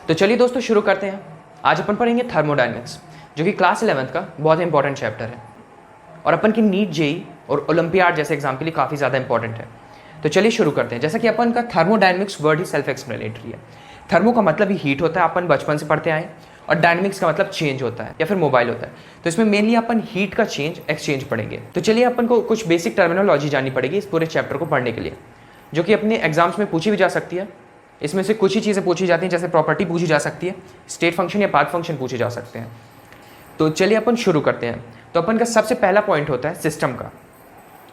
तो चलिए दोस्तों शुरू करते हैं। आज अपन पढ़ेंगे थर्मोडायनेमिक्स, जो कि क्लास 11th का बहुत इंपॉर्टेंट चैप्टर है और अपन की नीट जेई और ओलंपियाड जैसे एग्जाम के लिए काफ़ी ज़्यादा इंपॉर्टेंट है। तो चलिए शुरू करते हैं। जैसा कि अपन का थर्मोडायनेमिक्स वर्ड ही सेल्फ एक्सप्लेनेटरी है। थर्मो का मतलब ही हीट होता है, अपन बचपन से पढ़ते आए, और डायनेमिक्स का मतलब चेंज होता है या फिर मोबाइल होता है। तो इसमें मेनली अपन हीट का चेंज एक्सचेंज पढ़ेंगे। तो चलिए अपन को कुछ बेसिक टर्मिनोलॉजी जाननी पड़ेगी इस पूरे चैप्टर को पढ़ने के लिए, जो कि अपने एग्जाम्स में पूछी भी जा सकती है। इसमें से कुछ ही चीज़ें पूछी जाती हैं, जैसे प्रॉपर्टी पूछी जा सकती है, स्टेट फंक्शन या पाथ फंक्शन पूछे जा सकते हैं। तो चलिए अपन शुरू करते हैं। तो अपन का सबसे पहला पॉइंट होता है सिस्टम का।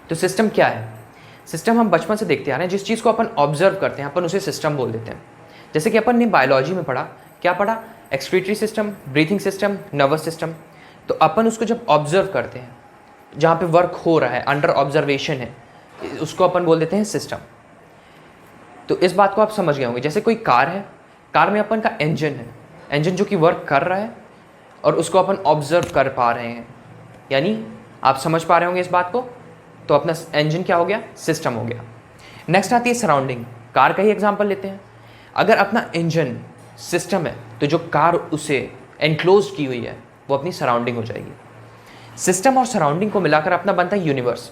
तो सिस्टम क्या है? सिस्टम हम बचपन से देखते आ रहे हैं, जिस चीज़ को अपन ऑब्जर्व करते हैं अपन उसे सिस्टम बोल देते हैं। जैसे कि अपन ने बायोलॉजी में पढ़ा, क्या पढ़ा? Excretory system, breathing system, nervous system. तो अपन उसको जब ऑब्जर्व करते हैं, जहाँ पे वर्क हो रहा है, अंडर ऑब्जर्वेशन है, उसको अपन बोल देते हैं सिस्टम। तो इस बात को आप समझ गए होंगे। जैसे कोई कार है, कार में अपन का इंजन है, इंजन जो कि वर्क कर रहा है और उसको अपन ऑब्जर्व कर पा रहे हैं, यानी आप समझ पा रहे होंगे इस बात को। तो अपना इंजन क्या हो गया? सिस्टम हो गया। नेक्स्ट आती है सराउंडिंग। कार का ही एग्जांपल लेते हैं। अगर अपना इंजन सिस्टम है तो जो कार उसे एनक्लोज की हुई है वो अपनी सराउंडिंग हो जाएगी। सिस्टम और सराउंडिंग को मिलाकर अपना बनता है यूनिवर्स।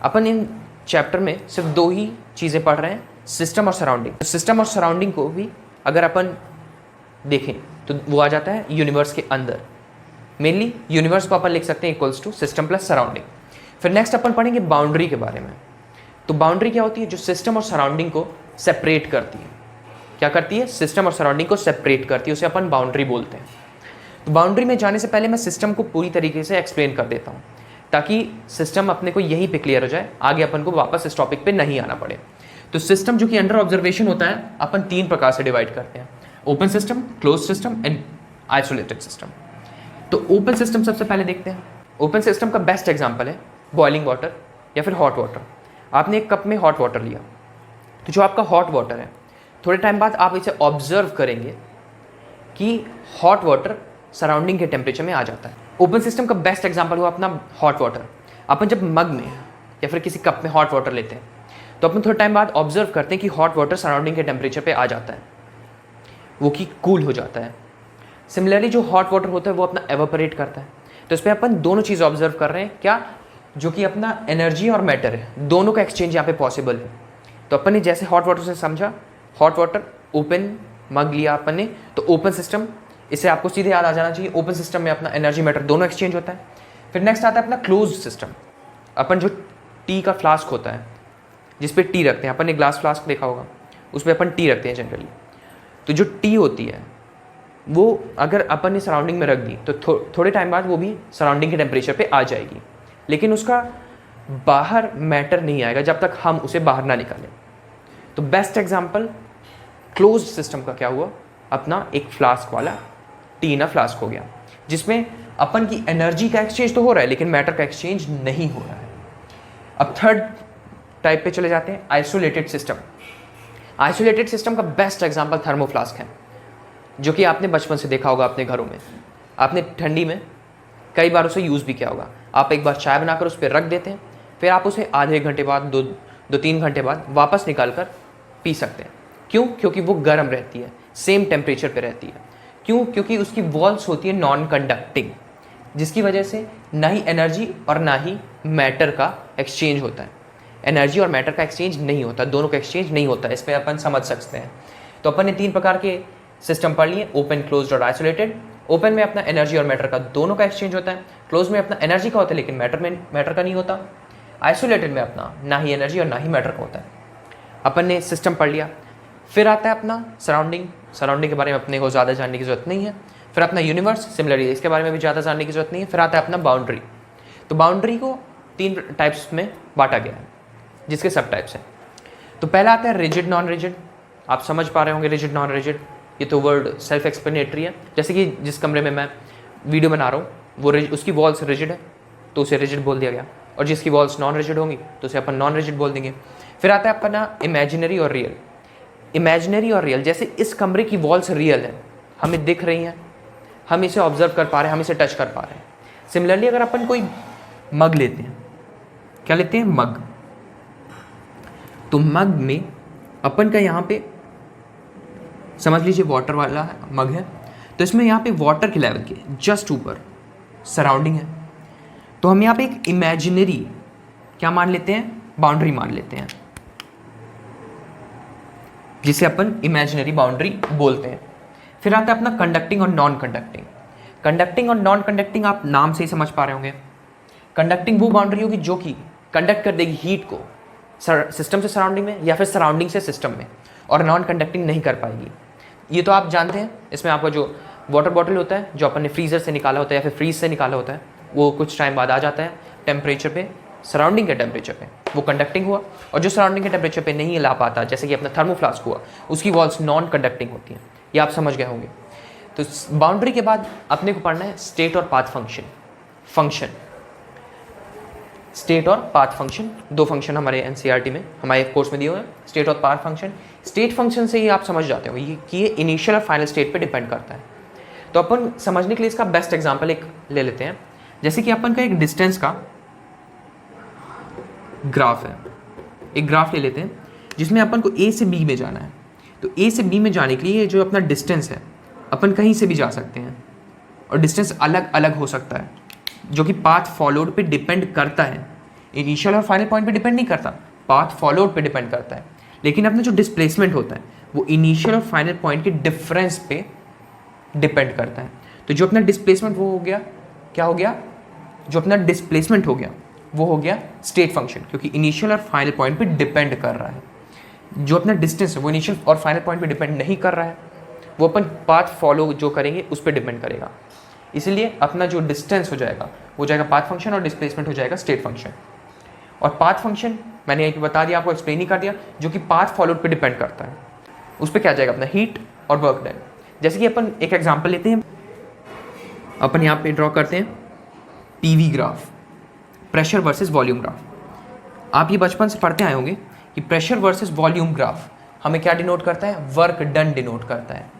अपन इन चैप्टर में सिर्फ दो ही चीज़ें पढ़ रहे हैं, सिस्टम और सराउंडिंग। तो सिस्टम और सराउंडिंग को भी अगर अपन देखें तो वो आ जाता है यूनिवर्स के अंदर। मेनली यूनिवर्स को अपन लिख सकते हैं equals to system plus surrounding. फिर नेक्स्ट अपन पढ़ेंगे बाउंड्री के बारे में। तो बाउंड्री क्या होती है? जो सिस्टम और सराउंडिंग को सेपरेट करती है। क्या करती है? सिस्टम और सराउंडिंग को सेपरेट करती है, उसे अपन बाउंड्री बोलते हैं। तो बाउंड्री में जाने से पहले मैं सिस्टम को पूरी तरीके से एक्सप्लेन कर देता हूँ, ताकि सिस्टम अपने को यहीं पे क्लियर हो जाए, आगे अपन को वापस इस टॉपिक पे नहीं आना पड़े। तो सिस्टम जो कि अंडर ऑब्जर्वेशन होता है, अपन तीन प्रकार से डिवाइड करते हैं: open system, close system and isolated system. तो ओपन सिस्टम सबसे पहले देखते हैं। ओपन सिस्टम का बेस्ट एग्जाम्पल है बॉइलिंग वाटर या फिर हॉट वाटर। आपने एक कप में हॉट वाटर लिया, तो जो आपका हॉट वाटर है, थोड़े टाइम बाद आप इसे ऑब्जर्व करेंगे कि हॉट वाटर सराउंडिंग के टेम्परेचर में आ जाता है। ओपन सिस्टम का बेस्ट एग्जांपल हुआ अपना हॉट वाटर। अपन जब मग में या फिर किसी कप में हॉट वाटर लेते हैं, तो अपन थोड़े टाइम बाद ऑब्जर्व करते हैं कि हॉट वाटर सराउंडिंग के टेम्परेचर पे आ जाता है, वो कि कूल हो जाता है। सिमिलरली जो हॉट वाटर होता है वो अपना एवापोरेट करता है। तो इस पर अपन दोनों चीज़ ऑब्जर्व कर रहे हैं, क्या? जो कि अपना एनर्जी और मैटर है, दोनों का एक्सचेंज यहाँ पे पॉसिबल है। तो अपन ने जैसे हॉट वाटर से समझा, हॉट वाटर ओपन मग लिया अपन ने, तो ओपन सिस्टम, इसे आपको सीधे याद आ जाना चाहिए। ओपन सिस्टम में अपना एनर्जी मैटर दोनों एक्सचेंज होता है। फिर नेक्स्ट आता है अपना क्लोज सिस्टम। अपन जो टी का फ्लास्क होता है, जिस पे टी रखते हैं, अपन ने ग्लास फ्लास्क देखा होगा, उस पर अपन टी रखते हैं जनरली। तो जो टी होती है वो अगर अपन ने सराउंडिंग में रख दी, तो थोड़े टाइम बाद वो भी सराउंडिंग के टेम्परेचर पे आ जाएगी, लेकिन उसका बाहर मैटर नहीं आएगा जब तक हम उसे बाहर ना निकालें। तो बेस्ट एग्जाम्पल क्लोज सिस्टम का क्या हुआ? अपना एक फ्लास्क वाला टी ना फ्लास्क हो गया, जिसमें अपन की एनर्जी का एक्सचेंज तो हो रहा है लेकिन मैटर का एक्सचेंज नहीं हो रहा है। अब थर्ड टाइप पे चले जाते हैं, आइसोलेटेड सिस्टम। आइसोलेटेड सिस्टम का बेस्ट एग्जांपल थर्मो फ्लास्क है, जो कि आपने बचपन से देखा होगा अपने घरों में। आपने ठंडी में कई बार उसे यूज़ भी किया होगा। आप एक बार चाय बनाकर उस पर रख देते हैं, फिर आप उसे आधे घंटे बाद, दो तीन घंटे बाद वापस निकाल कर पी सकते हैं। क्यों? क्योंकि वो गर्म रहती है, सेम टेम्परेचर पे रहती है। क्यों? क्योंकि उसकी वॉल्स होती है नॉन कंडक्टिंग, जिसकी वजह से ना ही एनर्जी और ना ही मैटर का एक्सचेंज होता है। एनर्जी और मैटर का एक्सचेंज नहीं होता, दोनों का एक्सचेंज नहीं होता। इस पर अपन समझ सकते हैं। तो अपन ने तीन प्रकार के सिस्टम पढ़ लिए, ओपन, क्लोज्ड और आइसोलेटेड। ओपन में अपना एनर्जी और मैटर का दोनों का एक्सचेंज होता है। क्लोज में अपना एनर्जी का होता है लेकिन मैटर का नहीं होता। आइसोलेटेड में अपना ना ही एनर्जी और ना ही मैटर का होता है। अपन ने सिस्टम पढ़ लिया। फिर आता है अपना सराउंडिंग। सराउंडिंग के बारे में अपने को ज़्यादा जानने की ज़रूरत नहीं है। फिर अपना यूनिवर्स, सिमिलरली इसके बारे में भी ज़्यादा जानने की ज़रूरत नहीं है। फिर आता है अपना बाउंड्री। तो बाउंड्री को तीन टाइप्स में बांटा गया है, जिसके सब टाइप्स हैं। तो पहला आता है रिजिड नॉन रिजिड। आप समझ पा रहे होंगे रिजिड नॉन रिजिड, ये तो वर्ड सेल्फ एक्सप्लेनेटरी है। जैसे कि जिस कमरे में मैं वीडियो बना रहा हूँ वो उसकी वॉल्स रिजिड है तो उसे रिजिड बोल दिया गया, और जिसकी वॉल्स नॉन रिजिड होंगी तो उसे अपन नॉन रिजिड बोल देंगे। फिर आता है अपना इमेजिनरी और रियल। इमेजिनरी और रियल, जैसे इस कमरे की वॉल्स रियल है, हमें दिख रही हैं, हम इसे ऑब्जर्व कर पा रहे हैं, हम इसे टच कर पा रहे हैं। सिमिलरली अगर अपन कोई मग लेते हैं, क्या लेते हैं? मग। तो मग में अपन का यहाँ पे समझ लीजिए वाटर वाला मग है, तो इसमें यहाँ पे वाटर के लेवल के जस्ट ऊपर सराउंडिंग है, तो हम यहाँ पे एक इमेजिनरी क्या मान लेते हैं, बाउंड्री मान लेते हैं, जिसे अपन इमेजिनरी बाउंड्री बोलते हैं। फिर आता है अपना कंडक्टिंग और नॉन कंडक्टिंग। कंडक्टिंग और नॉन कंडक्टिंग आप नाम से ही समझ पा रहे होंगे। कंडक्टिंग वो बाउंड्री होगी जो कि कंडक्ट कर देगी हीट को सिस्टम से सराउंडिंग में या फिर सराउंडिंग से सिस्टम में, और नॉन कंडक्टिंग नहीं कर पाएगी। ये तो आप जानते हैं। इसमें आपका जो वाटर बॉटल होता है, जो अपन ने फ्रीज़र से निकाला होता है या फिर फ्रीज से निकाला होता है, वो कुछ टाइम बाद आ जाता है टेम्परेचर पे, सराउंडिंग के टेम्परेचर पे, वो कंडक्टिंग हुआ। और जो सराउंडिंग के टेम्परेचर पे नहीं ला पाता, जैसे कि अपना थर्मोफ्लास्क हुआ, उसकी वॉल्स नॉन कंडक्टिंग होती हैं। ये आप समझ गए होंगे। तो बाउंड्री के बाद अपने को पढ़ना है स्टेट और पाथ फंक्शन। स्टेट और पाथ फंक्शन, दो फंक्शन हमारे एनसीईआरटी में, हमारे कोर्स में दिए हुए हैं, स्टेट और पाथ फंक्शन। स्टेट फंक्शन से ही आप समझ जाते हो कि ये इनिशियल और फाइनल स्टेट पे डिपेंड करता है। तो अपन समझने के लिए इसका बेस्ट एग्जांपल एक ले लेते हैं। जैसे कि अपन का एक डिस्टेंस का ग्राफ है, एक ग्राफ ले लेते हैं जिसमें अपन को ए से बी में जाना है। तो ए से बी में जाने के लिए जो अपना डिस्टेंस है, अपन कहीं से भी जा सकते हैं, और डिस्टेंस अलग अलग हो सकता है, जो कि पाथ फॉलोड पे डिपेंड करता है। इनिशियल और फाइनल पॉइंट पे डिपेंड नहीं करता, पाथ फॉलोड पे डिपेंड करता है। लेकिन अपना जो डिस्प्लेसमेंट होता है वो इनिशियल और फाइनल पॉइंट के डिफरेंस पे डिपेंड करता है। तो जो अपना डिस्प्लेसमेंट वो हो गया, क्या हो गया, जो अपना डिस्प्लेसमेंट हो गया वो हो गया स्टेट फंक्शन, क्योंकि इनिशियल और फाइनल पॉइंट पे डिपेंड कर रहा है। जो अपना डिस्टेंस है वो इनिशियल और फाइनल पॉइंट पे डिपेंड नहीं कर रहा है, वो अपन पाथ फॉलो जो करेंगे उस पर डिपेंड करेगा। इसलिए अपना जो डिस्टेंस हो जाएगा वो जाएगा पाथ फंक्शन, और डिस्प्लेसमेंट हो जाएगा स्टेट फंक्शन। और पाथ फंक्शन मैंने एक बता दिया, आपको एक्सप्लेन ही कर दिया, जो कि पाथ फॉलोड पे डिपेंड करता है। उस पर क्या जाएगा, अपना हीट और वर्क डन। जैसे कि अपन एक एग्जांपल लेते हैं, अपन यहाँ पे ड्रॉ करते हैं PV graph, pressure versus volume graph. आप ये बचपन से पढ़ते आए होंगे कि प्रेशर वर्सेस वॉल्यूम ग्राफ हमें क्या डिनोट करता है, वर्क डन डिनोट करता है।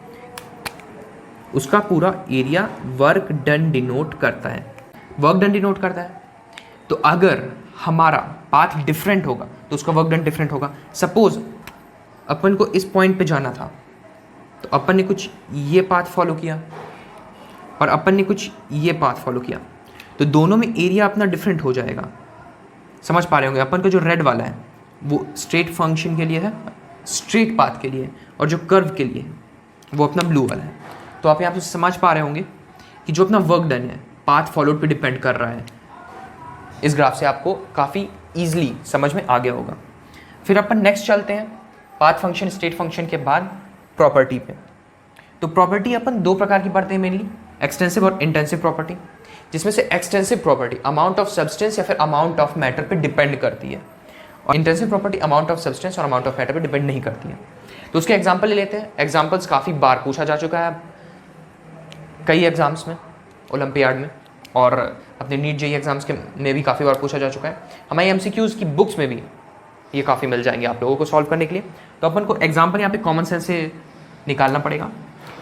उसका पूरा एरिया वर्क डन डिनोट करता है, वर्क डन डिनोट करता है। तो अगर हमारा पाथ डिफरेंट होगा तो उसका वर्क डन डिफरेंट होगा। सपोज अपन को इस पॉइंट पे जाना था, तो अपन ने कुछ ये पाथ फॉलो किया और अपन ने कुछ ये पाथ फॉलो किया, तो दोनों में एरिया अपना डिफरेंट हो जाएगा। समझ पा रहे होंगे। अपन का जो रेड वाला है वो स्ट्रेट फंक्शन के लिए है, स्ट्रेट पाथ के लिए, और जो कर्व के लिए वो अपना ब्लू वाला है। तो आप यहाँ पे समझ पा रहे होंगे कि जो अपना वर्क डन है पाथ फॉलोड पे डिपेंड कर रहा है। इस ग्राफ से आपको काफ़ी ईजिली समझ में आ गया होगा। फिर अपन नेक्स्ट चलते हैं पाथ फंक्शन स्टेट फंक्शन के बाद प्रॉपर्टी पे। तो प्रॉपर्टी अपन दो प्रकार की पढ़ते हैं मेनली, एक्सटेंसिव और इंटेंसिव प्रॉपर्टी। जिसमें से extensive property amount of substance या फिर अमाउंट ऑफ मैटर पे डिपेंड करती है, और intensive property amount of substance और अमाउंट ऑफ मैटर पे डिपेंड नहीं करती है। तो उसके एग्जाम्पल ले लेते हैं। एग्जाम्पल्स काफ़ी बार पूछा जा चुका है कई एग्जाम्स में, ओलंपियाड में, और अपने नीट जेईई एग्जाम्स के में भी काफ़ी बार पूछा जा चुका है। हमारी एमसीक्यूज़ की बुक्स में भी ये काफ़ी मिल जाएंगे आप लोगों को सॉल्व करने के लिए। तो अपन को एग्जाम्पल यहाँ पे कॉमन सेंस से निकालना पड़ेगा।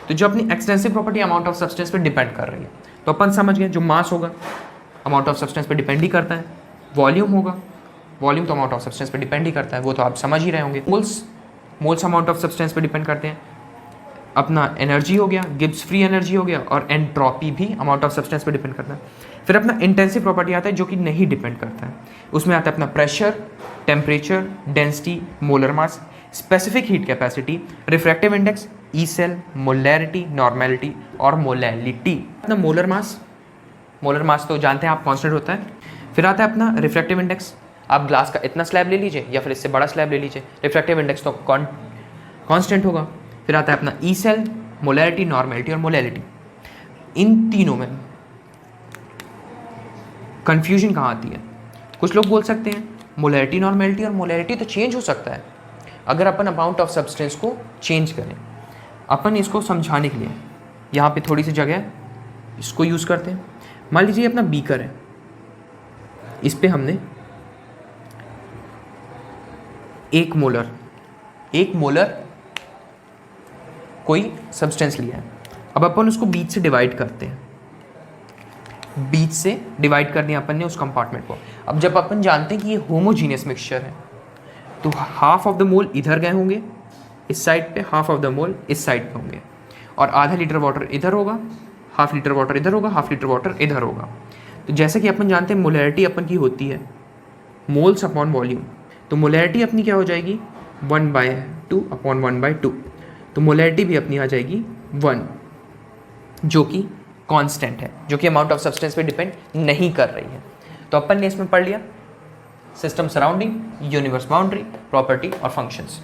तो जो अपनी extensive property amount of substance पे डिपेंड कर रही है, तो अपन समझ गए जो मास होगा अमाउंट ऑफ सब्सटेंस पे डिपेंड ही करता है। वॉल्यूम होगा, वॉल्यूम तो अमाउंट ऑफ सब्सटेंस पे डिपेंड ही करता है, वो तो आप समझ ही रहे होंगे। मोल्स अमाउंट ऑफ सब्सटेंस पे डिपेंड करते हैं। अपना एनर्जी हो गया, गिब्स फ्री एनर्जी हो गया, और एंट्रोपी भी अमाउंट ऑफ सब्सटेंस पे डिपेंड करता है। फिर अपना इंटेंसिव प्रॉपर्टी आता है जो कि नहीं डिपेंड करता है। उसमें आता है अपना pressure, temperature, density, molar mass, specific heat capacity, refractive index, E cell, molarity, normality और मोलैलिटी। अपना मोलर मास तो जानते हैं आप कांस्टेंट होता है। फिर आता है अपना रिफ्रैक्टिव इंडेक्स, आप ग्लास का इतना स्लैब ले लीजिए या फिर इससे बड़ा स्लैब ले लीजिए, रिफ्रैक्टिव इंडेक्स तो कांस्टेंट होगा। फिर आता है अपना ई सेल, मोलैरिटी, नॉर्मेलिटी और मोलैलिटी। इन तीनों में कंफ्यूजन कहाँ आती है, कुछ लोग बोल सकते हैं मोलैरिटी, नॉर्मेलिटी और मोलैलिटी तो चेंज हो सकता है अगर अपन अमाउंट ऑफ सब्सटेंस को चेंज करें। अपन इसको समझाने के लिए यहाँ पे थोड़ी सी जगह इसको यूज़ करते हैं। मान लीजिए अपना बीकर है, इस पे हमने एक मोलर कोई सब्सटेंस लिया है। अब अपन उसको बीच से डिवाइड करते हैं, बीच से डिवाइड कर दिया अपन ने उस कंपार्टमेंट को। अब जब अपन जानते हैं कि ये होमोजीनियस मिक्सचर है, तो हाफ ऑफ द मोल इधर गए होंगे इस साइड पे, हाफ ऑफ द मोल इस साइड पे होंगे, और आधा लीटर वाटर इधर होगा, हाफ लीटर वाटर इधर होगा, हाफ लीटर वाटर इधर होगा। तो जैसे कि अपन जानते हैं मोलैरिटी अपन की होती है मोल्स अपॉन वॉल्यूम, तो मोलैरिटी अपनी क्या हो जाएगी 1/2 अपॉन 1/2। तो मोलैरिटी भी अपनी आ जाएगी 1, जो कि कांस्टेंट है, जो कि अमाउंट ऑफ सब्सटेंस पे डिपेंड नहीं कर रही है। तो अपन ने इसमें पढ़ लिया system surrounding, universe boundary, property और फंक्शंस।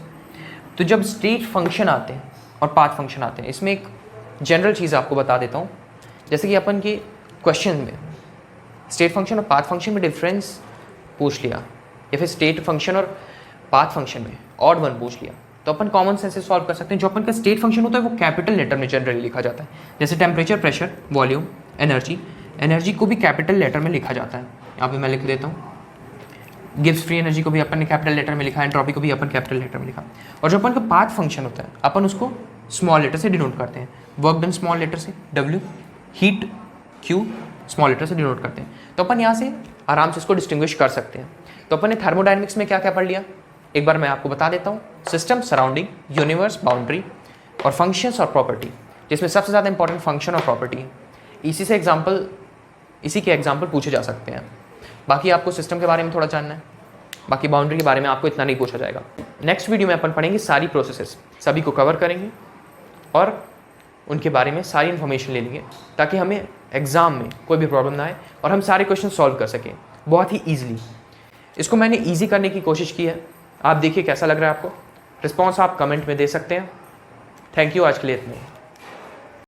तो जब स्टेट फंक्शन आते हैं और पाथ फंक्शन आते हैं, इसमें एक जनरल चीज़ आपको बता देता हूँ। जैसे कि अपन के क्वेश्चन में स्टेट फंक्शन और पाथ फंक्शन में डिफरेंस पूछ लिया, या फिर स्टेट फंक्शन और पाथ फंक्शन में ऑड वन पूछ लिया, तो अपन कॉमन सेंस से सॉल्व कर सकते हैं। जो अपन का स्टेट फंक्शन होता है वो कैपिटल लेटर में जनरली लिखा जाता है, जैसे temperature, pressure, volume, energy. Energy को भी कैपिटल लेटर में लिखा जाता है, यहाँ पे मैं लिख देता हूँ। गिब्स फ्री एनर्जी को भी अपन ने कैपिटल लेटर में लिखा, एंट्रोपी को भी अपन कैपिटल लेटर में लिखा। और जो अपन का पाथ फंक्शन होता है अपन उसको स्मॉल लेटर से डिनोट करते हैं, वर्क डन स्मॉल लेटर से W, heat Q small letter से डिनोट करते हैं। तो अपन यहाँ से आराम से इसको डिस्टिंग्विश कर सकते हैं। तो अपन ने थर्मोडायनेमिक्स में क्या क्या पढ़ लिया, एक बार मैं आपको बता देता हूँ। सिस्टम सराउंडिंग, यूनिवर्स बाउंड्री और फंक्शंस और प्रॉपर्टी, जिसमें सबसे ज़्यादा इंपॉर्टेंट फंक्शन और प्रॉपर्टी है। इसी के एग्जाम्पल पूछे जा सकते हैं। बाकी आपको सिस्टम के बारे में थोड़ा जानना है, बाकी बाउंड्री के बारे में आपको इतना नहीं पूछा जाएगा। नेक्स्ट वीडियो में अपन पढ़ेंगे सारी प्रोसेसेस, सभी को कवर करेंगे और उनके बारे में सारी इन्फॉर्मेशन ले लेंगे, ताकि हमें एग्ज़ाम में कोई भी प्रॉब्लम ना आए और हम सारे क्वेश्चन सॉल्व कर सकें बहुत ही ईजिली। इसको मैंने ईजी करने की कोशिश की है, आप देखिए कैसा लग रहा है आपको। रिस्पॉन्स आप कमेंट में दे सकते हैं। थैंक यू, आज के लिए इतना ही।